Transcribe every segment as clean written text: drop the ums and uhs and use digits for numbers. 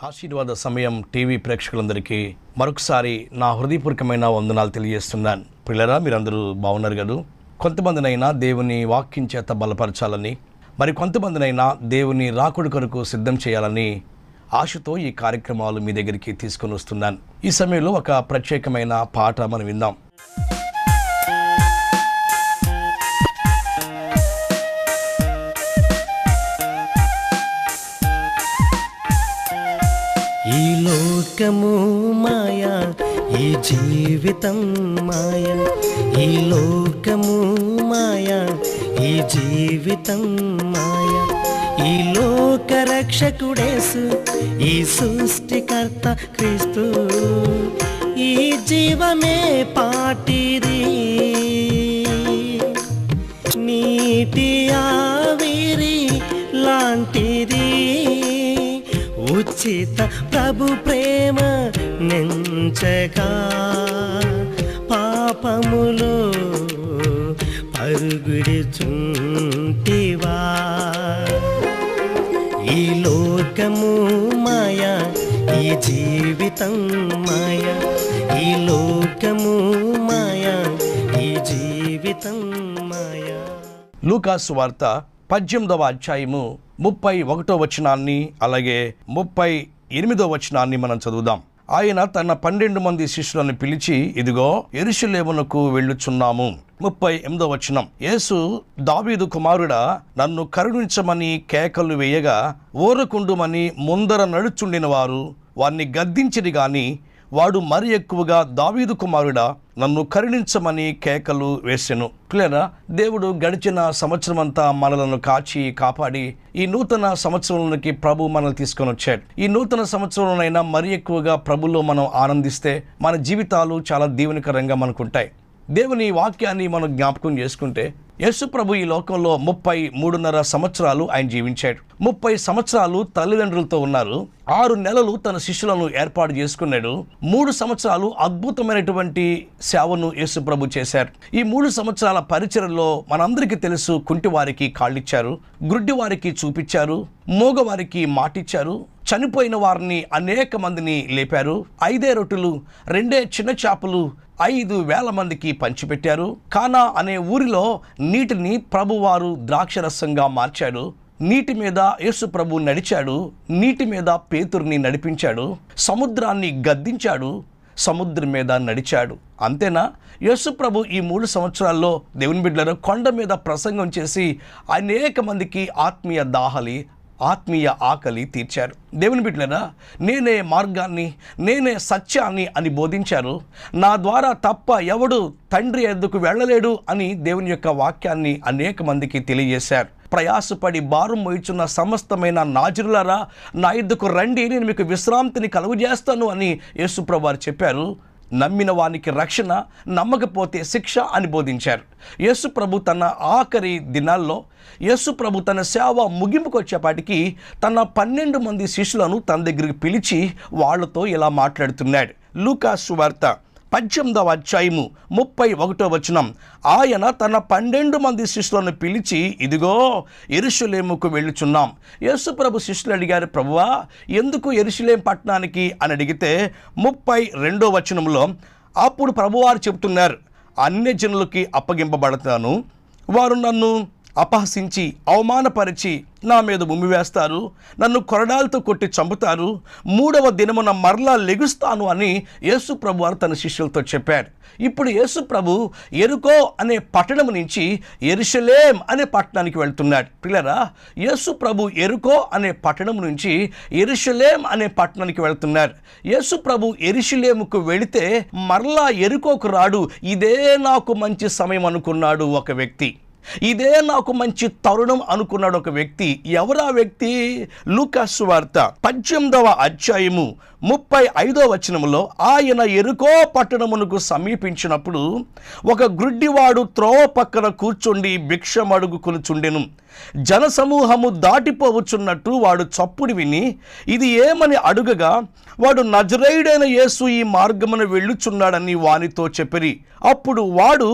ఆశీర్వాద సమయం టీవీ ప్రేక్షకులందరికీ మరొకసారి నా హృదయపూర్వకమైన వందనాలు తెలియజేస్తున్నాను. పిల్లరా, మీరందరూ బాగున్నారు కదా? కొంతమందినైనా దేవుని వాక్యం చేత బలపరచాలని, మరి కొంతమందినైనా దేవుని రాకుడి కొరకు సిద్ధం చేయాలని ఆశతో ఈ కార్యక్రమాలు మీ దగ్గరికి తీసుకొని వస్తున్నాను. ఈ సమయంలో ఒక ప్రత్యేకమైన పాట మనం విందాం. ఈ లోకము మాయా, ఈ జీవితం మాయా. ఈ లోకము మాయా, ఈ జీవితం మాయా. ఈ లోక రక్షకుడేసు, ఈ సృష్టికర్త క్రీస్తు. ఈ జీవమే పాటిది, నీటి ఆవిరి లాంటిది. ఉచిత ప్రభు ప్రేమ నెంచగా పాపములో పరుగుడిచుంటివా. ఈ లోకము మాయా, ఈ జీవితం మాయా. ఈ లోకము మాయా, ఈ జీవితం మాయా. లూకా సువార్త 18వ అధ్యాయము 31వ వచనాన్ని అలాగే 38వ వచనాన్ని మనం చదువుదాం. ఆయన తన 12 మంది శిష్యులను పిలిచి, ఇదిగో యెరూషలేమునకు వెళ్ళుచున్నాము. 38వ వచనం, యేసు దావీదు కుమారుడా, నన్ను కరుణించమని కేకలు వేయగా ఊరకుండుమని ముందర నడుచుండిన వారు వారిని గద్దించిరి గాని వాడు మరి ఎక్కువగా, దావీదు కుమారుడా, నన్ను కరుణించమని కేకలు వేసెను. పిల్లరా, దేవుడు గడిచిన సంవత్సరం అంతా మనలను కాచి కాపాడి ఈ నూతన సంవత్సరంలోకి ప్రభు మనల్ని తీసుకొని వచ్చాడు. ఈ నూతన సంవత్సరంలోనైనా మరి ఎక్కువగా ప్రభులో మనం ఆనందిస్తే మన జీవితాలు చాలా దీవెనకరంగా మనకుంటాయి. దేవుని వాక్యాన్ని మనం జ్ఞాపకం చేసుకుంటే, యేసు ప్రభు ఈ లోకంలో 33.5 సంవత్సరాలు ఆయన జీవించాడు. 30 సంవత్సరాలు తల్లిదండ్రులతో ఉన్నారు. 6 నెలలు తన శిష్యులను ఏర్పాటు చేసుకున్నాడు. 3 సంవత్సరాలు అద్భుతమైనటువంటి సేవను యేసు ప్రభు చేశారు. ఈ 3 సంవత్సరాల పరిచర్యలో మనందరికీ తెలుసు, కుంటివారికి కాళ్ళిచ్చారు, గుడ్డి వారికి చూపించారు, మూగవారికి మాటిచ్చారు, చనిపోయిన వారిని అనేక మందిని లేపారు, 5 రొట్టెలు 2 చిన్న చేపలు 5,000 మందికి పంచిపెట్టారు. కానా అనే ఊరిలో నీటిని ప్రభువారు ద్రాక్షరసంగా మార్చాడు. నీటి మీద యేసు ప్రభు నడిచాడు. నీటి మీద పేతురుని నడిపించాడు. సముద్రాన్ని గద్దించాడు. సముద్రం మీద నడిచాడు. అంతేనా? యేసు ప్రభు ఈ 3 సంవత్సరాల్లో దేవుని బిడ్డలను కొండ మీద ప్రసంగం చేసి అనేక మందికి ఆత్మీయ ఆకలి తీర్చారు. దేవుని బిడ్డలారా, నేనే మార్గాన్ని, నేనే సత్యాన్ని అని బోధించారు. నా ద్వారా తప్ప ఎవడు తండ్రి ఎద్దుకు వెళ్ళలేడు అని దేవుని యొక్క వాక్యాన్ని అనేక మందికి తెలియజేశారు. ప్రయాసపడి భారం మోయిచున్న సమస్తమైన నాజరులారా, నా ఎద్దుకు రండి, నేను మీకు విశ్రాంతిని కలుగజేస్తాను అని యేసుప్రభు వారు చెప్పారు. నమ్మిన వానికి రక్షణ, నమ్మకపోతే శిక్ష అని బోధించారు. యేసు ప్రభు తన ఆఖరి దినాల్లో, యేసు ప్రభు తన సేవ ముగింపుకు వచ్చేపాటికి తన 12 మంది శిష్యులను తన దగ్గరికి పిలిచి వాళ్ళతో ఇలా మాట్లాడుతున్నాడు. లూకా సువార్త 18వ అధ్యాయము 31వ వచనం, ఆయన తన 12 మంది శిష్యులను పిలిచి, ఇదిగో యెరూషలేముకు వెళ్ళుచున్నాం. యేసు ప్రభు శిష్యులు అడిగారు, ప్రభువా, ఎందుకు యెరూషలేం పట్టణానికి అని అడిగితే 32వ వచనంలో, అప్పుడు ప్రభువారు చెబుతున్నారు, అన్యజనులకి అప్పగింపబడతాను, వారు నన్ను అపహసించి అవమానపరిచి నా మీద ఉమ్మివేస్తారు, నన్ను కొరడాలతో కొట్టి చంపుతారు, 3వ దినమున మరలా లెగుస్తాను అని యేసు ప్రభు వారు తన శిష్యులతో చెప్పారు. ఇప్పుడు యేసు ప్రభు యెరికో అనే పట్టణం నుంచి యెరూషలేం అనే పట్టణానికి వెళ్తున్నాడు. పిల్లరా, యేసు ప్రభు యెరికో అనే పట్టణం నుంచి యెరూషలేం అనే పట్టణానికి వెళ్తున్నారు. యేసు ప్రభు యెరూషలేముకు వెళితే మరలా యెరికోకు రాడు. ఇదే నాకు మంచి సమయం అనుకున్నాడు ఒక వ్యక్తి. ఇదే నాకు మంచి తరుణం అనుకున్నాడు ఒక వ్యక్తి. ఎవరా వ్యక్తి? లూకా సువార్త 18వ అధ్యాయము 35వ వచనములో, ఆయన యెరికో పట్టణమునకు సమీపించినప్పుడు ఒక గ్రుడ్డివాడు త్రోవ పక్కన కూర్చుండి భిక్షమడుగుకొనుచుండెను. జనసమూహము దాటిపోవచ్చున్నట్టు వాడు చప్పుడు విని ఇది ఏమని అడుగగా, వాడు నజరేయుడైన యేసు ఈ మార్గమున వెళ్ళుచున్నాడని వానితో చెప్పిరి. అప్పుడు వాడు,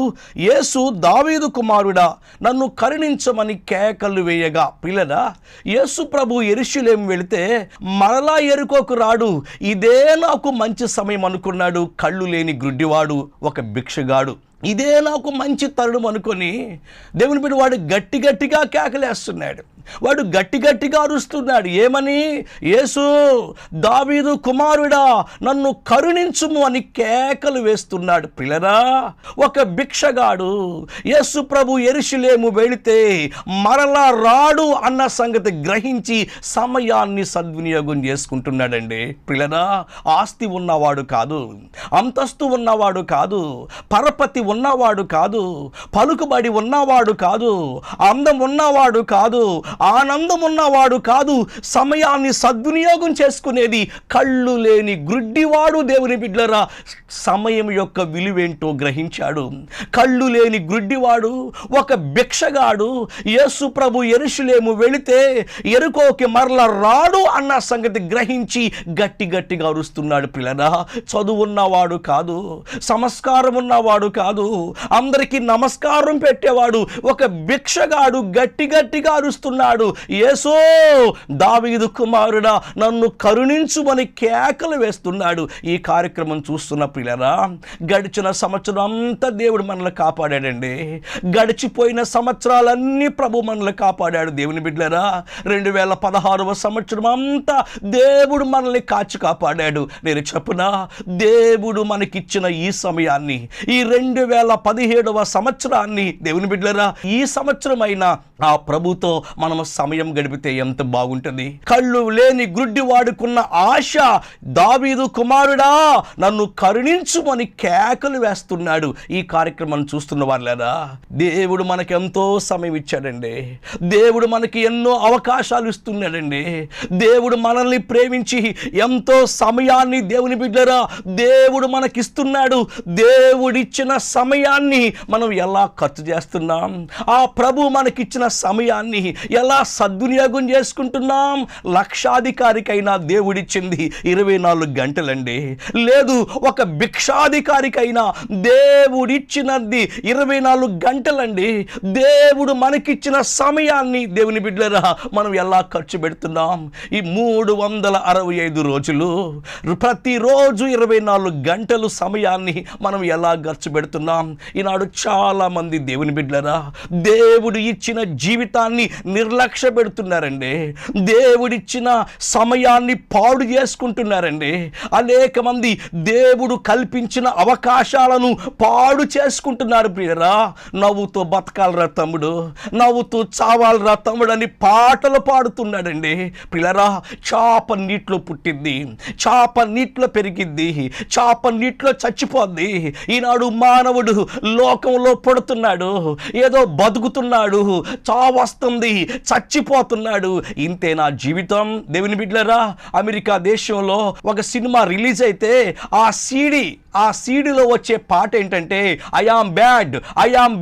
యేసు దావీదు కుమారుడా, నన్ను కరుణించమని కేకలు వేయగా. పిల్లరా, యేసు ప్రభు యెరూషలేము వెళితే మరలా యెరికోకు రాడు, ఇదే నాకు మంచి సమయం అనుకున్నాడు. కళ్ళు లేని గ్రుడ్డివాడు, ఒక భిక్షగాడు, ఇదే నాకు మంచి తరుణం అనుకొని దేవుని బిడ్డ వాడు గట్టిగా కేకలేస్తున్నాడు. వాడు గట్టిగా అరుస్తున్నాడు. ఏమని? యేసు దావీదు కుమారుడా, నన్ను కరుణించుము అని కేకలు వేస్తున్నాడు. పిల్లరా, ఒక భిక్షగాడు యేసు ప్రభు యెరూషలేము వెళితే మరలా రాడు అన్న సంగతి గ్రహించి సమయాన్ని సద్వినియోగం చేసుకుంటున్నాడండి. పిల్లరా, ఆస్తి ఉన్నవాడు కాదు, అంతస్తు ఉన్నవాడు కాదు, పరపతి ఉన్నవాడు కాదు, పలుకుబడి ఉన్నవాడు కాదు, అందం ఉన్నవాడు కాదు, ఆనందం ఉన్నవాడు కాదు, సమయాన్ని సద్వినియోగం చేసుకునేది కళ్ళు లేని గ్రుడ్డివాడు. దేవుని బిడ్డలారా, సమయం యొక్క విలువేంటో గ్రహించాడు. కళ్ళు లేని గ్రుడ్డివాడు, ఒక భిక్షగాడు యేసు ప్రభు యెరూషలేము వెళితే యెరికోకి మరల రాడు అన్న సంగతి గ్రహించి గట్టిగా అరుస్తున్నాడు. పిల్లరా, చదువు ఉన్నవాడు కాదు, సంస్కారం ఉన్నవాడు కాదు, అందరికీ నమస్కారం పెట్టేవాడు, ఒక భిక్షగాడు గట్టిగా అరుస్తున్నాడు. యేసు దావీదు కుమారుడా, నన్ను కరుణించుమని కేకలు వేస్తున్నాడు. ఈ కార్యక్రమం చూస్తున్న పిల్లరా, గడిచిన సంవత్సరం అంతా దేవుడు మనల్ని కాపాడాడండి. గడిచిపోయిన సంవత్సరాలన్నీ ప్రభు మనల్ని కాపాడాడు. దేవుని బిడ్డలారా, 2016వ సంవత్సరం అంతా దేవుడు మనల్ని కాచి కాపాడాడు. నేను చెప్పునా, దేవుడు మనకిచ్చిన ఈ సమయాన్ని, ఈ 2017వ సంవత్సరాన్ని, దేవుని బిడ్డలారా, ఈ సంవత్సరం అయినా ఆ ప్రభుతో మనం సమయం గడిపితే ఎంత బాగుంటుంది. కళ్ళు లేని గ్రుడ్డి వాడుకున్న ఆశ, దావీదు కుమారుడా నన్ను కరుణించుమని కేకలు వేస్తున్నాడు. ఈ కార్యక్రమం చూస్తున్న వాళ్ళరా, దేవుడు మనకి ఎంతో సమయం ఇచ్చాడండి. దేవుడు మనకి ఎన్నో అవకాశాలు ఇస్తున్నాడండి. దేవుడు మనల్ని ప్రేమించి ఎంతో సమయాన్ని, దేవుని బిడ్డరా, దేవుడు మనకిస్తున్నాడు. దేవుడిచ్చిన సమయాన్ని మనం ఎలా ఖర్చు చేస్తున్నాం? ఆ ప్రభు మనకిచ్చిన సమయాన్ని ఎలా సద్వినియోగం చేసుకుంటున్నాం? లక్షాధికారికైనా దేవుడిచ్చింది 24 గంటలండి. లేదు, ఒక భిక్షాధికారికైనా దేవుడిచ్చినది 24 గంటలండి. దేవుడు మనకిచ్చిన సమయాన్ని, దేవుని బిడ్డలారా, మనం ఎలా ఖర్చు పెడుతున్నాం? ఈ 365 రోజులు, ప్రతిరోజు 24 గంటలు సమయాన్ని మనం ఎలా ఖర్చు పెడుతున్నాం? ఈనాడు చాలా మంది దేవుని బిడ్డలారా, దేవుడు ఇచ్చిన జీవితాన్ని నిర్లక్ష్య పెడుతున్నారండి. దేవుడిచ్చిన సమయాన్ని పాడు చేసుకుంటున్నారండి. అనేక మంది దేవుడు కల్పించిన అవకాశాలను పాడు చేసుకుంటున్నారు. ప్రియరా, నవ్వుతో బతకాలరా తమ్ముడు, నవ్వుతూ చావాలరా తమ్ముడు అని పాటలు పాడుతున్నాడండి. ప్రియరా, చాప నీటిలో పుట్టింది, చాప నీటిలో పెరిగిద్ది, చాప నీటిలో చచ్చిపోద్ది. ఈనాడు మానవుడు లోకంలో పడుతున్నాడు, ఏదో బతుకుతున్నాడు, చావస్తుంది, చచ్చిపోతున్నాడు. ఇంతే నా జీవితం? దేవుని బిడ్డలారా, అమెరికా దేశంలో ఒక సినిమా రిలీజ్ అయితే ఆ సీడీలో వచ్చే పాట ఏంటంటే, ఐ ఆమ్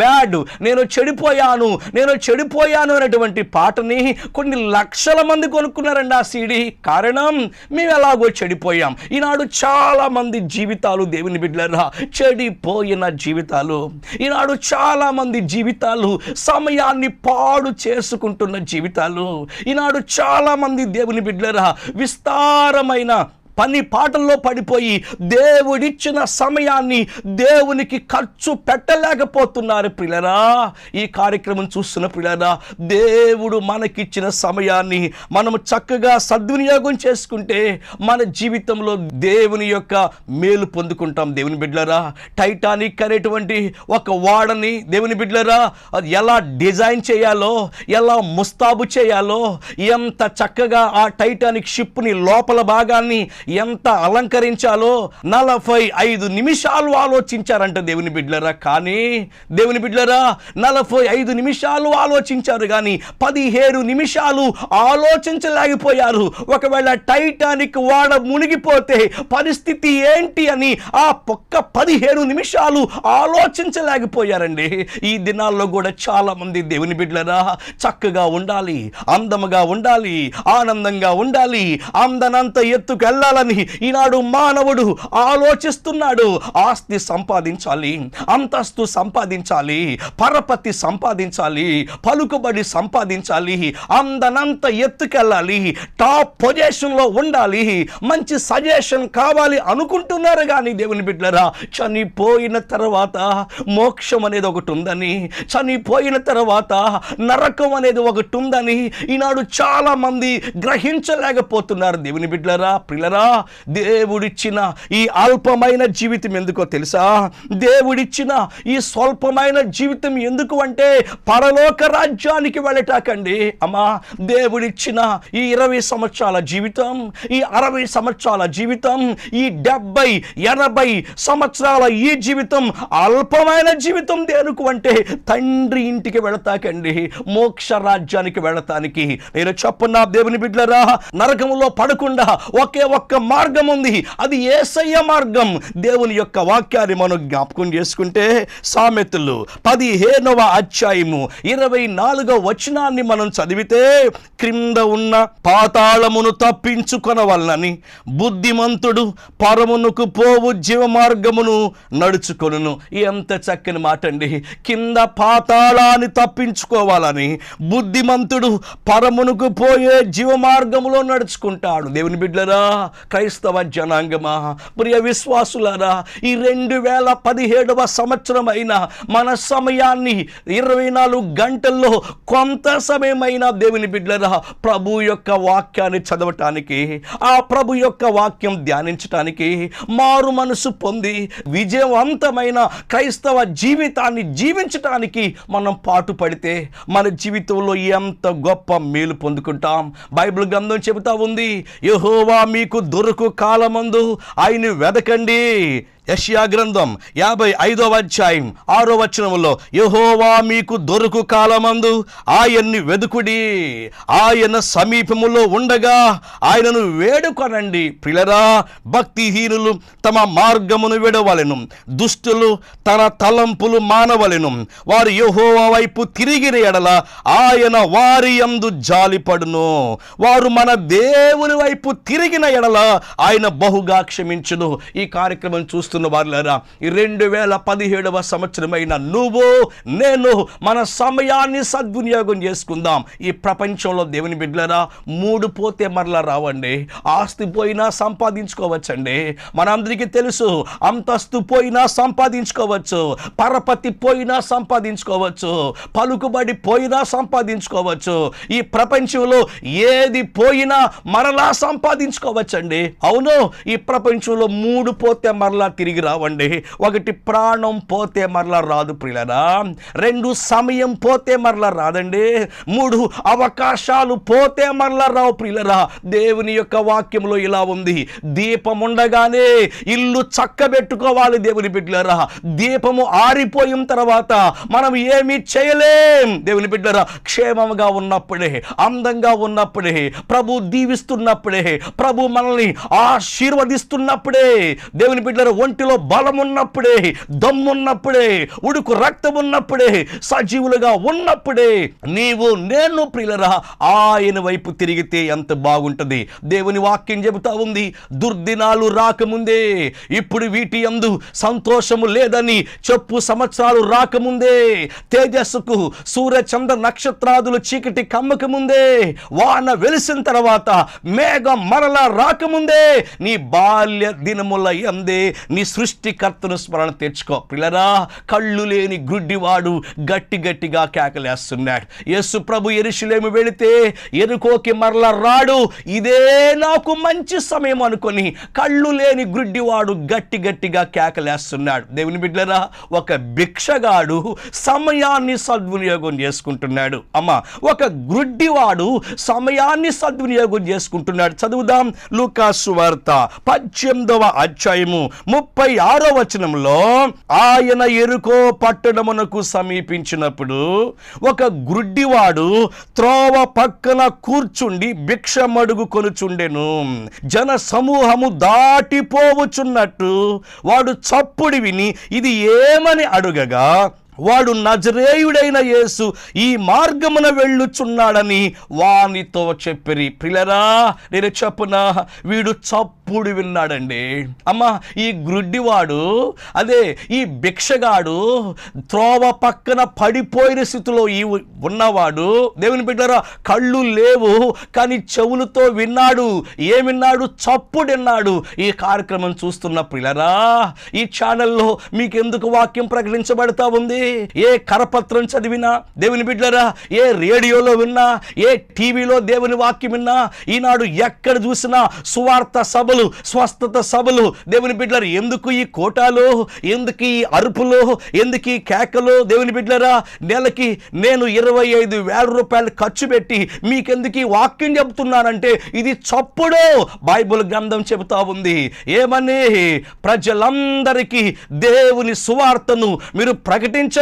బ్యాడ్, నేను చెడిపోయాను అనేటువంటి పాటని కొన్ని లక్షల మంది కొనుక్కున్నారండి ఆ సీడీ. కారణం, మేము ఎలాగో చెడిపోయాం. ఈనాడు చాలా మంది జీవితాలు, దేవుని బిడ్డలారా, చెడిపోయిన జీవితాలు. ఈనాడు చాలా మంది జీవితాలు సమయాన్ని పాడు చేసుకుంటున్న జీవితాలు. ఈనాడు చాలా మంది దేవుని బిడ్డలారా, విస్తారమైన పని పాటల్లో పడిపోయి దేవుడిచ్చిన సమయాన్ని దేవునికి ఖర్చు పెట్టలేకపోతున్నారు. ప్రియులారా, ఈ కార్యక్రమం చూస్తున్న ప్రియులారా, దేవుడు మనకిచ్చిన సమయాన్ని మనము చక్కగా సద్వినియోగం చేసుకుంటే మన జీవితంలో దేవుని యొక్క మేలు పొందుకుంటాం. దేవుని బిడ్డలారా, టైటానిక్ అనేటువంటి ఒక ఓడని, దేవుని బిడ్డలారా, అది ఎలా డిజైన్ చేయాలో, ఎలా ముస్తాబు చేయాలో, ఎంత చక్కగా ఆ టైటానిక్ షిప్ని లోపల భాగాన్ని ఎంత అలంకరించాలో 45 నిమిషాలు ఆలోచించారంట దేవుని బిడ్డలారా. కానీ దేవుని బిడ్డలారా 45 నిమిషాలు ఆలోచించారు కానీ 17 నిమిషాలు ఆలోచించలేకపోయారు. ఒకవేళ టైటానిక్ వాడ మునిగిపోతే పరిస్థితి ఏంటి అని ఆ ఒక్క 17 నిమిషాలు ఆలోచించలేకపోయారండి. ఈ దినాల్లో కూడా చాలా మంది దేవుని బిడ్డలారా చక్కగా ఉండాలి, అందముగా ఉండాలి, ఆనందంగా ఉండాలి, అందనంత ఎత్తుకు వెళ్ళాలని ఈనాడు మానవుడు ఆలోచిస్తున్నాడు. ఆస్తి సంపాదించాలి, అంతస్తు సంపాదించాలి, పరపతి సంపాదించాలి, పలుకుబడి సంపాదించాలి, అందనంత ఎత్తుకెళ్ళాలి, టాప్ పొజిషన్లో ఉండాలి, మంచి సజెషన్ కావాలి అనుకుంటున్నారు. కానీ దేవుని బిడ్డలారా చనిపోయిన తర్వాత మోక్షం అనేది ఒకటి ఉందని, చనిపోయిన తర్వాత నరకం అనేది ఒకటి ఉందని ఈనాడు చాలా మంది గ్రహించలేకపోతున్నారు. దేవుని బిడ్డలారా ప్రియులారా, దేవుడిచ్చిన ఈ అల్పమైన జీవితం ఎందుకో తెలుసా? దేవుడిచ్చిన ఈ స్వల్పమైన జీవితం ఎందుకు అంటే పరలోక రాజ్యానికి వెళ్ళటాకండి. అమ్మా, దేవుడిచ్చిన ఈ 20 సంవత్సరాల జీవితం, ఈ 60 సంవత్సరాల జీవితం, ఈ 70, 80 సంవత్సరాల ఈ జీవితం అల్పమైన జీవితం. దేనికి అంటే తండ్రి ఇంటికి వెళతాకండి, మోక్ష రాజ్యానికి వెళతానికి. నేను చెప్పున్నా దేవుని బిడ్డలారా, నరకములో పడకుండా ఒకే ఒక్క మార్గం ఉంది, అది యేసయ్య మార్గం. దేవుని యొక్క వాక్యాన్ని మనం జ్ఞాపకం చేసుకుంటే సామెతలు 15వ అధ్యాయము 24వ వచనాన్ని మనం చదివితే, క్రింద ఉన్న పాతాళమును తప్పించుకొనవలనని బుద్ధిమంతుడు పరమునకు పోవు జీవ మార్గమును నడుచుకొనును. ఎంత చక్కని మాట అండి. కింద పాతాళాన్ని తప్పించుకోవాలని బుద్ధిమంతుడు పరమునకు పోయే జీవ మార్గములో నడుచుకుంటాడు. దేవుని బిడ్డలారా, క్రైస్తవ జనాంగమా, ప్రియ విశ్వాసులారా, ఈ 2017వ సంవత్సరం అయిన మన సమయాన్ని 24 గంటల్లో కొంత సమయమైనా దేవుని బిడ్డలారా ప్రభు యొక్క వాక్యాన్ని చదవటానికి, ఆ ప్రభు యొక్క వాక్యం ధ్యానించటానికి, మారు మనసు పొంది విజయవంతమైన క్రైస్తవ జీవితాన్ని జీవించటానికి మనం పాటుపడితే మన జీవితంలో ఎంత గొప్ప మేలు పొందుకుంటాం. బైబిల్ గ్రంథం చెబుతా ఉంది, యెహోవా మీకు దొరకు కాలమందు ఆయన వెదకండి. యెషయా గ్రంథం 55వ అధ్యాయం 6వ వచనములో, యెహోవా మీకు దొరకు కాలమందు ఆయన్ని వెదుకుడి, ఆయన సమీపములో ఉండగా ఆయనను వేడుకొనండి. ప్రియులారా, భక్తిహీనులు తమ మార్గమును విడవలెను, దుష్టులు తన తలంపులు మానవలెను. వారు యెహోవా వైపు తిరిగిన ఎడల ఆయన వారి యందు జాలిపడును. వారు మన దేవుని వైపు తిరిగిన ఎడల ఆయన బహుగా క్షమించును. ఈ కార్యక్రమం చూస్తున్న వారులారా, ఈ 2017వ సంవత్సరమైన నువ్వు నేను మన సమయాన్ని సద్వినియోగం చేసుకుందాం. ఈ ప్రపంచంలో దేవుని బిడ్డలారా 3 పోతే మరలా రావండి. ఆస్తి పోయినా సంపాదించుకోవచ్చండి, మనందరికీ తెలుసు. అంతస్తు పోయినా సంపాదించుకోవచ్చు, పరపతి పోయినా సంపాదించుకోవచ్చు, పలుకుబడి పోయినా సంపాదించుకోవచ్చు. ఈ ప్రపంచంలో ఏది పోయినా మరలా సంపాదించుకోవచ్చండి. అవును, ఈ ప్రపంచంలో 3 పోతే మరలా తిరిగి రావండి. 1 ప్రాణం పోతే మరలా రాదు ప్రియులారా. 2 సమయం పోతే మరలా రాదండి. 3 అవకాశాలు పోతే మరలా రావు ప్రియులారా. దేవుని యొక్క వాక్యంలో ఇలా ఉంది, దీపం ఉండగానే ఇల్లు చక్కబెట్టుకోవాలి. దేవుని బిడ్డలారా, దీపము ఆరిపోయిన తర్వాత మనం ఏమీ చేయలేం. దేవుని బిడ్డలారా, క్షేమంగా ఉన్నప్పుడే, అందంగా ఉన్నప్పుడే, ప్రభు దీవిస్తున్నప్పుడే, ప్రభు మనల్ని ఆశీర్వదిస్తున్నప్పుడే, దేవుని బిడ్డలారా ఒంటిలో బలం ఉన్నప్పుడే, దమ్మున్నప్పుడే, ఉడుకు రక్తం ఉన్నప్పుడే, సజీవులుగా ఉన్నప్పుడే నీవు నేను ప్రియులరా ఆయన వైపు తిరిగితే ఎంత బాగుంటుంది. దేవుని వాక్యం చెబుతా ఉంది, దుర్దినాలు రాకముందే, ఇప్పుడు వీటి యందు సంతోషము లేదని చెప్పు సంవత్సరాలు రాకముందే, తేజస్సుకు సూర్య చంద్ర నక్షత్రాదులు చీకటి కమ్మకముందే, వాన వెలిసిన తర్వాత మేఘం మరలా రాకముందే, నీ బాల్య దినముల యందే, నీ సృష్టికర్తను స్మరణ తెచ్చుకో. పిల్లరా, కళ్ళు లేని గుడ్డివాడు గట్టిగా కేకలేస్తున్నాడు. యేసు ప్రభు యెరూషలేము వెళితే ఎరుకోకి మరల రాడు, ఇదే నాకు మంచి సమయం అనుకొని కళ్ళు లేని గుడ్డివాడు గట్టిగా కేకలేస్తున్నాడు. దేవుని బిడ్డలారా, ఒక భిక్షగాడు సమయాన్ని సద్వినియోగం చేసుకుంటున్నాడు. అమ్మా, ఒక గుడ్డివాడు సమయాన్ని సద్వినియోగం చేసుకుంటున్నాడు. చదువుదాం లూకా సువార్త 18వ అధ్యాయము 36వ వచనంలో, ఆయన ఎరుకో పట్టణమునకు సమీపించినప్పుడు ఒక గుడ్డివాడు త్రోవ పక్కన కూర్చుండి భిక్షమడుగు కొనుచుండెను. జన సమూహము దాటిపోవచున్నట్టు వాడు చప్పుడు విని ఇది ఏమని అడుగగా, వాడు నజరేయుడైన యేసు ఈ మార్గమున వెళ్ళుచున్నాడని వానితో చెప్పిరి. ప్రియులారా, నేను చెప్పునా, వీడు చప్పుడు విన్నాడండి. అమ్మా, ఈ గుడ్డివాడు, అదే ఈ భిక్షగాడు, త్రోవ పక్కన పడిపోయిన స్థితిలో ఉన్నవాడు. దేవుని బిడ్డలారా, కళ్ళు లేవు కానీ చెవులతో విన్నాడు. ఏమిన్నాడు? చప్పుడు విన్నాడు. ఈ కార్యక్రమం చూస్తున్న ప్రియులారా, ఈ ఛానల్లో మీకెందుకు వాక్యం ప్రకటించబడతా ఉంది? ఏ కరపత్రం చదివినా దేవుని బిడ్డలారా, ఏ రేడియోలో విన్నా, ఏ టీవీలో దేవుని వాక్యం విన్నా, ఈనాడు ఎక్కడ చూసినా సువార్త సభలు, స్వస్థత సభలు. దేవుని బిడ్డలారా, ఎందుకు ఈ కోటాలు, ఎందుకు ఈ అరుపులు, ఎందుకు ఈ కేకలు? దేవుని బిడ్డలారా, నెలకి నేను 25,000 రూపాయలు ఖర్చు పెట్టి మీకెందుకు ఈ వాక్యం చెబుతున్నానంటే ఇది చప్పుడు. బైబిల్ గ్రంథం చెబుతా ఉంది ఏమని? ప్రజలందరికీ దేవుని సువార్తను మీరు ప్రకటించండి.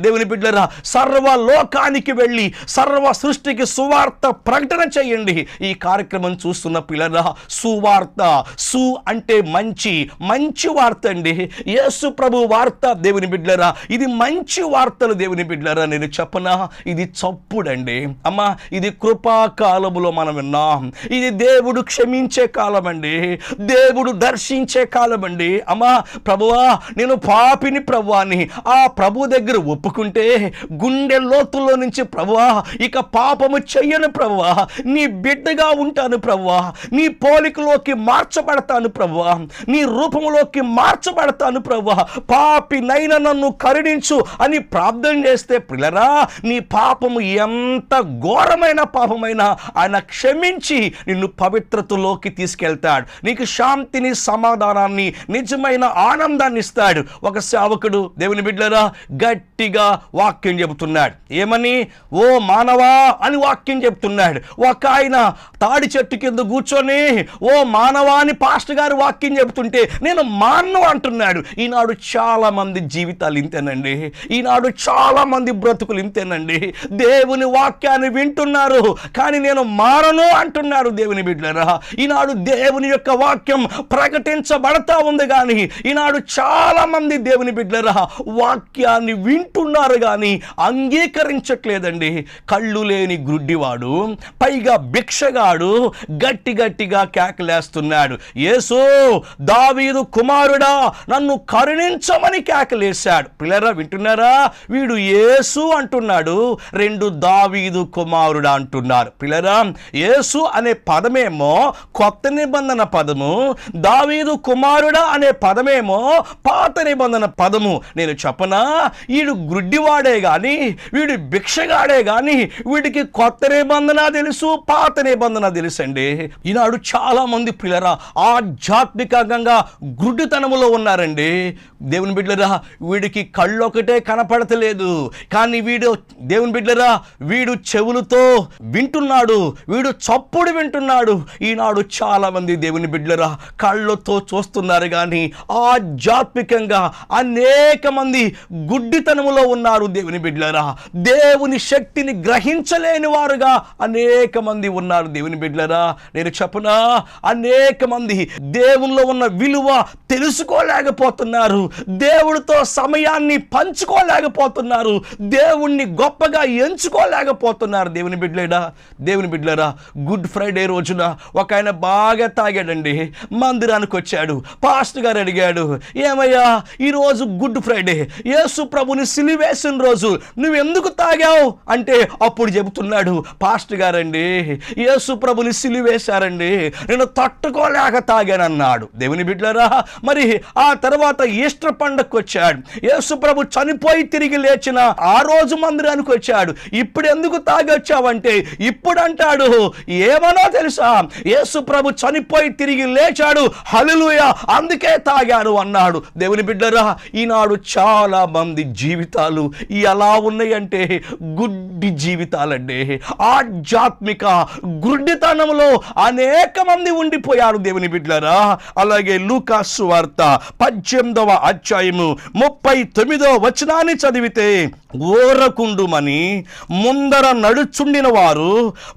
దేవుని బిడ్డలారా, సర్వలోకానికి వెళ్ళి సర్వ సృష్టికి సువార్త ప్రకటన చేయండి. ఈ కార్యక్రమం చూస్తున్న పిల్లరా, సువార్త, సు అంటే మంచి వార్త అండి. యేసు ప్రభు వార్త. దేవుని బిడ్డలారా, ఇది మంచి వార్తలు. దేవుని బిడ్డలారా, నేను చెప్పనా, ఇది చప్పుడండి. అమ్మా, ఇది కృపాకాలములో మనం విన్నాం. ఇది దేవుడు క్షమించే కాలం అండి, దేవుడు దర్శించే కాలం అండి. అమ్మా, ప్రభువా, నేను పాపిని ప్రభువాని ఆ ప్రభు దగ్గర ఒప్పుకుంటే గుండె లోతుల్లో నుంచి, ప్రభువా, ఇక పాపము చెయ్యను ప్రభువా, నీ బిడ్డగా ఉంటాను ప్రభువా, నీ పోలికలోకి మార్చబడతాను ప్రభువా, నీ రూపంలోకి మార్చబడతాను ప్రభువా, పాపినైన నన్ను కరుణించు అని ప్రార్థన చేస్తే ప్రియులారా, నీ పాపము ఎంత ఘోరమైన పాపమైనా ఆయన క్షమించి నిన్ను పవిత్రతలోకి తీసుకెళ్తాడు. నీకు శాంతిని, సమాధానాన్ని, నిజమైన ఆనందాన్ని ఇస్తాడు. ఒక సేవకుడు దేవుని బిడ్డలారా గట్టిగా వాక్యం చెబుతున్నాడు. ఏమని? ఓ మానవా అని వాక్యం చెబుతున్నాడు. ఒక ఆయన తాడి చెట్టు కింద కూర్చొని ఓ మానవా అని పాస్టర్ గారు వాక్యం చెబుతుంటే నేను మానవ అంటున్నాడు. ఈనాడు చాలా మంది జీవితాలు ఇంతేనండి. ఈనాడు చాలా మంది బ్రతుకులు ఇంతేనండి. దేవుని వాక్యాన్ని వింటున్నారు కానీ నేను మారను అంటున్నారు. దేవుని బిడ్డలారా, ఈనాడు దేవుని యొక్క వాక్యం ప్రకటించబడతా ఉంది కానీ ఈనాడు చాలా మంది దేవుని బిడ్డలారా వాక్యాన్ని వింటున్నారు కానీ అంగీకరించట్లేదండి. కళ్ళు లేని గుడ్డివాడు, పైగా భిక్షగాడు గట్టిగా కేకలేస్తున్నాడు. యేసు, దావీదు కుమారుడా, నన్ను కరుణించమని కేకలేశాడు. పిల్లరా, వింటున్నారా? వీడు యేసు అంటున్నాడు, 2 దావీదు కుమారుడా అంటున్నారు. పిల్లరా, యేసు అనే పదమేమో కొత్త నిబంధన పదము, దావీదు కుమారుడా అనే పదమేమో పాత నిబంధన పదము. నేను చెప్పనా, వీడు గుడ్డివాడే గాని, వీడు భిక్షగాడే గాని, వీడికి కొత్త నిబంధన తెలుసు, పాత నిబంధన తెలుసండి. ఈనాడు చాలా మంది పిల్లరా ఆధ్యాత్మికంగా గుడ్డితనములో ఉన్నారండి. దేవుని బిడ్డలరా, వీడికి కళ్ళు ఒకటే కనపడతలేదు కానీ వీడు, దేవుని బిడ్డలరా, వీడు చెవులతో వింటున్నాడు, వీడు చప్పుడు వింటున్నాడు. ఈనాడు చాలా మంది దేవుని బిడ్డలరా కళ్ళతో చూస్తున్నారు కానీ ఆధ్యాత్మికంగా అనేక మంది గుడ్డితనములో ఉన్నారు. దేవుని బిడ్డలారా, దేవుని శక్తిని గ్రహించలేని వారుగా అనేక మంది ఉన్నారు. దేవుని బిడ్డలారా, నేను చెప్పనా, అనేక మంది దేవునిలో ఉన్న విలువ తెలుసుకోలేకపోతున్నారు, దేవుడితో సమయాన్ని పంచుకోలేకపోతున్నారు, దేవుణ్ణి గొప్పగా ఎంచుకోలేకపోతున్నారు. దేవుని బిడ్డలారా, గుడ్ ఫ్రైడే రోజున ఒక ఆయన బాగా తాగాడండి. మందిరానికి వచ్చాడు. పాస్టర్ గారు అడిగాడు, ఏమయ్యా ఈరోజు గుడ్ ఫ్రైడే, యేసు ప్రభుని సిలువేసిన రోజు నువ్వెందుకు తాగావు అంటే అప్పుడు చెబుతున్నాడు, పాస్టర్ గారండి యేసు ప్రభుని సిలువేశారండి, నేను తట్టుకోలేక తాగానన్నాడు. దేవుని బిడ్డలారా, మరి ఆ తర్వాత ఈస్టర్ పండగకు వచ్చాడు. యేసు ప్రభు చనిపోయి తిరిగి లేచిన ఆ రోజు మందిరానికి వచ్చాడు. ఇప్పుడు ఎందుకు తాగొచ్చావంటే ఇప్పుడు అంటాడు, ఏమనో తెలుసా, యేసు ప్రభు చనిపోయి తిరిగి లేచాడు, హల్లెలూయా, అందుకే తాగాను అన్నాడు. దేవుని బిడ్డరా, ఈనాడు చాలా మంది జీవితాలు ఎలా ఉన్నాయంటే గుడ్డి జీవితాలండి. ఆధ్యాత్మిక గుడ్డితనంలో అనేక మంది ఉండిపోయారు దేవుని బిడ్డలారా. అలాగే లూకా సువార్త 18వ అధ్యాయము 39వ వచనాన్ని చదివితే, ఓరకుండుమని ముందర నడుచుండిన వారు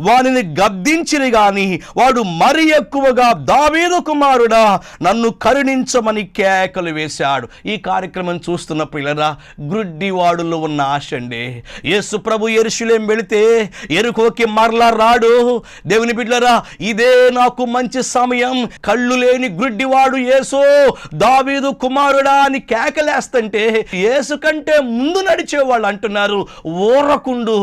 వానిని గద్దించిరి గాని వాడు మరి ఎక్కువగా, దావీదు కుమారుడా నన్ను కరుణించమని కేకలు వేశాడు. ఈ కార్యక్రమం చూస్తున్న పిల్లరా, గుడ్డివాడులో ఉన్న ఆశ అండి. యేసు ప్రభు యెరూషలేం వెళితే యెరికోకి మరలా రాడు. దేవుని బిడ్డలారా, ఇదే నాకు మంచి సమయం, కళ్ళు లేని గుడ్డివాడు యేసు, దావీదు కుమారుడా అని కేకలేస్తుంటే యేసు కంటే ముందు నడిచేవాళ్ళు అంటున్నారు ఓరకుండు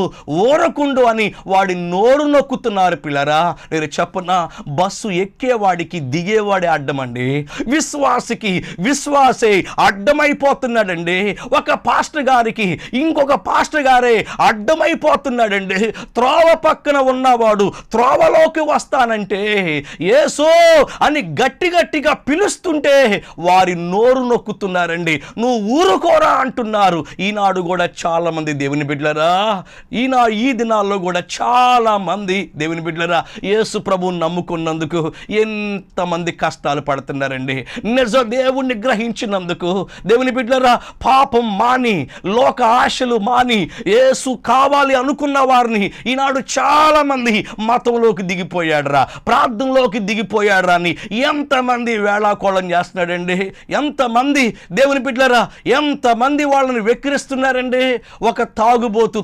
ఓరకుండు అని వాడి నోరు నొక్కుతున్నారు. పిల్లరా, నేను చెప్పనా, బస్సు ఎక్కేవాడికి దిగేవాడే అడ్డమండి. విశ్వాసే అడ్డమైపోతున్నాడండి. ఒక పాస్టర్ గారికి ఇంకొక పాస్టర్ గారే అడ్డమైపోతున్నాడండి. త్రోవ పక్కన ఉన్నవాడు త్రోవలోకి వస్తానంటే యేసు అని గట్టిగా పిలుస్తుంటే వారి నోరు నొక్కుతున్నారండి. నువ్వు ఊరుకోరా అంటున్నారు. ఈనాడు కూడా చాలా మంది దేవుని బిడ్డలరా, ఈ దినాల్లో కూడా చాలా మంది దేవుని బిడ్డలరా యేసు ప్రభువుని నమ్ముకున్నందుకు ఎంతమంది కష్టాలు పడుతున్నారండి. నిజ దేవుణ్ణి గ్రహించినందుకు దేవుని బిడ్డలరా, పాపం మాని లోక ఆశలు మాని యేసు కావాలి అనుకున్న వారిని ఈనాడు చాలా మంది మతంలోకి దిగిపోయాడురా, ప్రార్థనలోకి దిగిపోయాడురా అని ఎంతమంది వేళాకోళం చేస్తున్నాడండి. ఎంతమంది దేవుని బిడ్డలరా, ఎంతమంది వాళ్ళని వెక్కిరిస్తున్నారండి. ఒక తాగుబోతు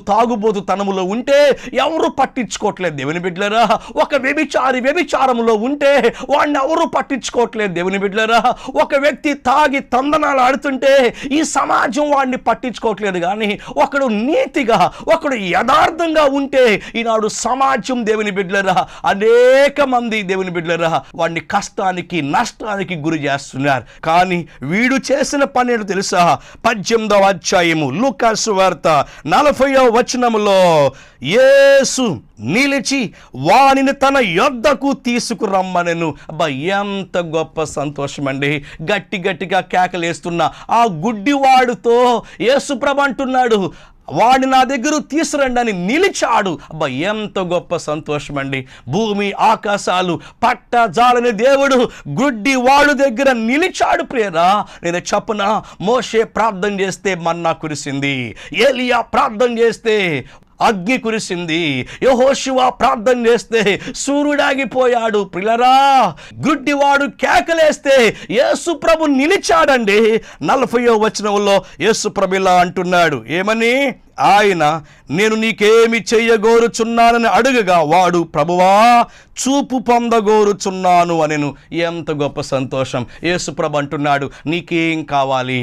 తనములో ఉంటే ఎవరు పట్టించుకోవట్లేదు దేవుని బిడ్డలారా. ఒక వ్యభిచారములో ఉంటే వాడిని ఎవరు పట్టించుకోవట్లేదు దేవుని బిడ్డలారా. ఒక వ్యక్తి తాగి తందనాలు ఆడుతుంటే ఈ సమాజం వాడిని పట్టించుకోవట్లేదు. కానీ ఒకడు నీతిగా, ఒకడు యథార్థంగా ఉంటే ఈనాడు సమాజం దేవుని బిడ్డలారా, అనేక మంది దేవుని బిడ్డలారా వాడిని కష్టానికి నష్టానికి గురి చేస్తున్నారు. కానీ వీడు చేసిన పని ఏంటో తెలుసా? 18వ అధ్యాయము లూకా సువార్త 40వ వచనములో, యేసు నిలిచి వానిని తన యొద్దకు తీసుకురమ్మనెను. అబ్బా, ఎంత గొప్ప సంతోషం అండి. గట్టిగా కేకలేస్తున్న ఆ గుడ్డివాడుతో యేసు ప్రభు అంటున్నాడు, వాడిని నా దగ్గర తీసురండి అని నిలిచాడు. అబ్బా, ఎంత గొప్ప సంతోషం అండి. భూమి ఆకాశాలు పట్టజాలని దేవుడు గుడ్డి వాడు దగ్గర నిలిచాడు. ప్రియరా, నేను చెప్పనా, మోషే ప్రార్థన చేస్తే మన్నా కురిసింది, ఏలియా ప్రార్థన చేస్తే అగ్ని కురిసింది, యెహోషువ ప్రార్థన చేస్తే సూర్యుడాగిపోయాడు. ప్రియరా, గుడ్డివాడు కేకలేస్తే యేసు ప్రభు నిలిచాడండి. 40వ వచనంలో యేసు ప్రభు ఇలా అంటున్నాడు, ఏమని? ఆయన నేను నీకేమి చెయ్యగోరుచున్నానని అడుగగా వాడు, ప్రభువా చూపు పొందగోరుచున్నాను అనెను. ఎంత గొప్ప సంతోషం. యేసు ప్రభు అంటున్నాడు, నీకేం కావాలి?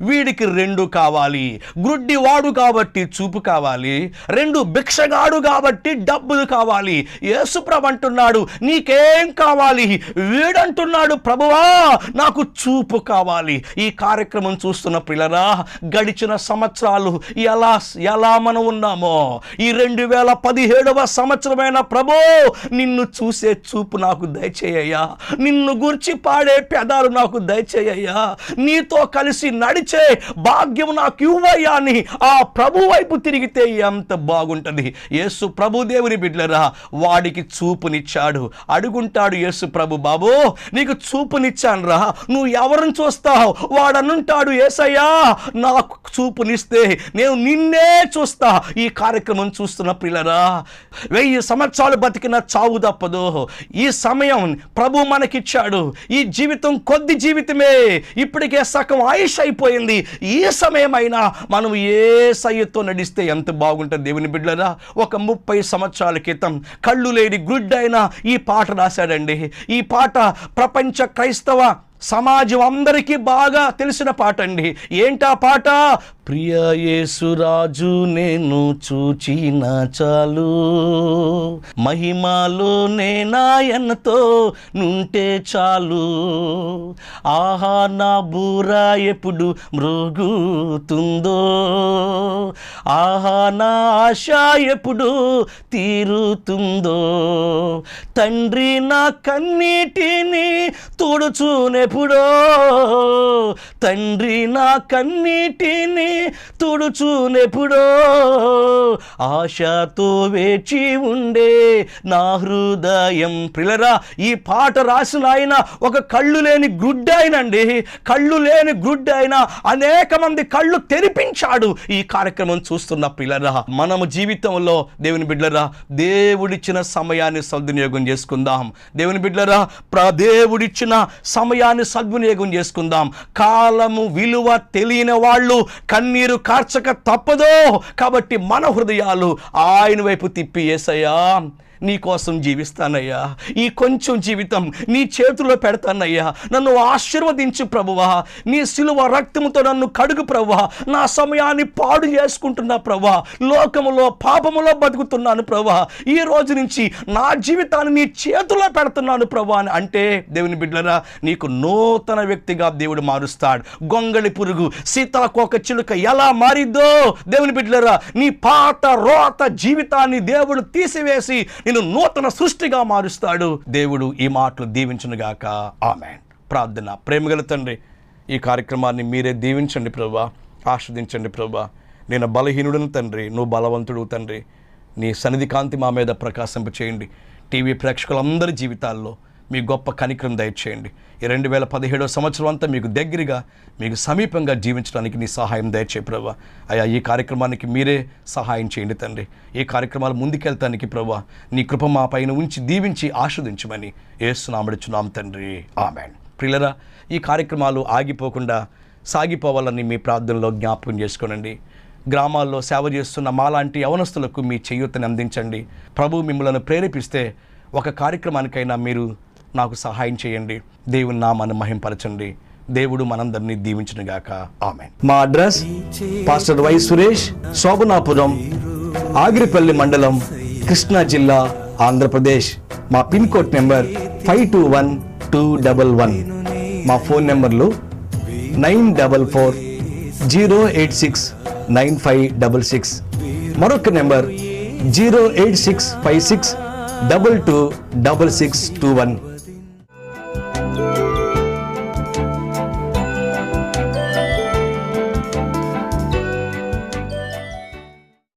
వీడికి 2 కావాలి. గుడ్డి వాడు కాబట్టి చూపు కావాలి, 2 భిక్షగాడు కాబట్టి డబ్బులు కావాలి. యేసు ప్రభు అంటున్నాడు, నీకేం కావాలి? వీడంటున్నాడు, ప్రభువా నాకు చూపు కావాలి. ఈ కార్యక్రమం చూస్తున్న పిల్లరా, గడిచిన సంవత్సరాలు ఎలా మనం ఉన్నామో, ఈ 2017వ సంవత్సరమైన ప్రభు నిన్ను చూసే చూపు నాకు దయచేయ్యా, నిన్ను గురించి పాడే పెదాలు నాకు దయచేయ్యా, నీతో కలిసి నడిచే భాగ్యం నాకు ఇవ్వయ్యా అని ఆ ప్రభు వైపు తిరిగితే ఎంత బాగుంటుంది. యేసు ప్రభు దేవుని బిడ్డలరా, వాడికి చూపునిచ్చాడు. అడుగుంటాడు యేసు ప్రభు, బాబు నీకు చూపునిచ్చాను రా, నువ్వు ఎవరిని చూస్తావు? వాడనుంటాడు, యేసయ్యా నాకు చూపునిస్తే నేను నిన్నే చూస్తా. ఈ కార్యక్రమం చూస్తున్న పిల్లరా, 1000 సంవత్సరాలు బతికిన చావు తప్పదు. ఈ సమయం ప్రభు మనకిచ్చాడు. ఈ జీవితం కొద్ది జీవితమే, ఇప్పటికే సగం ఆయుష్ అయిపోయింది. ఈ సమయమైనా మనం యేసయ్యతో నడిస్తే ఎంత బాగుంటుంది దేవుని బిడ్డలారా. ఒక 30 సంవత్సరాల క్రితం కళ్ళు లేని గుడ్డైన ఈ పాట రాశాడండి. ఈ పాట ప్రపంచ క్రైస్తవ సమాజం అందరికీ బాగా తెలిసిన పాట అండి. ఏంటా పాట? ప్రియ యేసురాజు నేను చూచిన చాలు, మహిమలో నేనాయనతో నుంటే చాలు. ఆహా నా బూరా ఎప్పుడు మ్రోగుతుందో, ఆహా నా ఆశ ఎప్పుడు తీరుతుందో. తండ్రి నా కన్నీటిని తుడుచునెప్పుడో, తండ్రి నా కన్నీటిని తుడుచునెప్పుడో. ఆశతో వేచి ఉండే నా హృదయం. ప్రియులారా, ఈ పాట రాసిన ఆయన ఒక కళ్ళు లేని గుడ్డాయనండి. కళ్ళు లేని గుడ్డాయన అనేక మంది కళ్ళు తెరిపించాడు. ఈ కార్యక్రమం చూస్తున్న ప్రియులారా, మనము జీవితంలో దేవుని బిడ్డలారా దేవుడిచ్చిన సమయాన్ని సద్వినియోగం చేసుకుందాం. దేవుని బిడ్డలారా, దేవుడిచ్చిన సమయాన్ని సద్వినియోగం చేసుకుందాం. కాలము విలువ తెలియని వాళ్ళు కన్నీరు కార్చక తప్పదో. కాబట్టి మన హృదయాలు ఆయన వైపు తిప్పి, యేసయ్యా నీ కోసం జీవిస్తానయ్యా, ఈ కొంచెం జీవితం నీ చేతుల్లో పెడతానయ్యా, నన్ను ఆశీర్వదించు ప్రభువా, నీ సిలువ రక్తముతో నన్ను కడుగు ప్రభువా, నా సమయాన్ని పాడు చేసుకుంటున్నా ప్రభువా, లోకములో పాపములో బతుకుతున్నాను ప్రభువా, ఈ రోజు నుంచి నా జీవితాన్ని నీ చేతుల్లో పెడుతున్నాను ప్రభువా అని అంటే, దేవుని బిడ్డలారా, నీకు నూతన వ్యక్తిగా దేవుడు మారుస్తాడు. గొంగళి పురుగు సీతాకోక చిలుక ఎలా మారిద్దో, దేవుని బిడ్డలారా నీ పాత రోత జీవితాన్ని దేవుడు తీసివేసి నిన్ను నూతన సృష్టిగా మారుస్తాడు. దేవుడు ఈ మాటలు దీవించునుగాక. ఆమేన్. ప్రార్థన. ప్రేమగల తండ్రి, ఈ కార్యక్రమాన్ని మీరే దీవించండి ప్రభువా, ఆస్వాదించండి ప్రభువా. నేను బలహీనుడను తండ్రి, నువ్వు బలవంతుడు తండ్రి. నీ సన్నిధి కాంతి మా మీద ప్రకాశింపచేయండి. టీవీ ప్రేక్షకులందరి జీవితాల్లో మీ గొప్ప కనికరం దయచేయండి. ఈ 2017 సంవత్సరం అంతా మీకు దగ్గరగా, మీకు సమీపంగా జీవించడానికి నీ సహాయం దయచేయి ప్రభువా. అయ్యా, ఈ కార్యక్రమానికి మీరే సహాయం చేయండి తండ్రి. ఈ కార్యక్రమాలు ముందుకెళ్తానికి ప్రభువా నీ కృప మా పైన ఉంచి దీవించి ఆస్వాదించమని యేసు నామమున తండ్రి. ఆమేన్. ప్రియులారా, ఈ కార్యక్రమాలు ఆగిపోకుండా సాగిపోవాలని మీ ప్రార్థనలో జ్ఞాపకం చేసుకోనండి. గ్రామాల్లో సేవ చేస్తున్న మాలాంటి యవనస్తులకు మీ చేయూతని అందించండి. ప్రభు మిమ్మల్ని ప్రేరేపిస్తే ఒక కార్యక్రమానికైనా మీరు నాకు సహాయం చేయండి. దేవుని నామాన్ని మహింపరచండి. దేవుడు మనందరినీ దీవించునుగాక. ఆమేన్. మా address pastor Y Suresh, Sobhanapuram, Agiripalli మండలం, కృష్ణా జిల్లా, ఆంధ్రప్రదేశ్. మా పిన్ కోడ్ నెంబర్ 521211. మా ఫోన్ నెంబర్లు 944-086-9566. మరొక నెంబర్ 08656226621.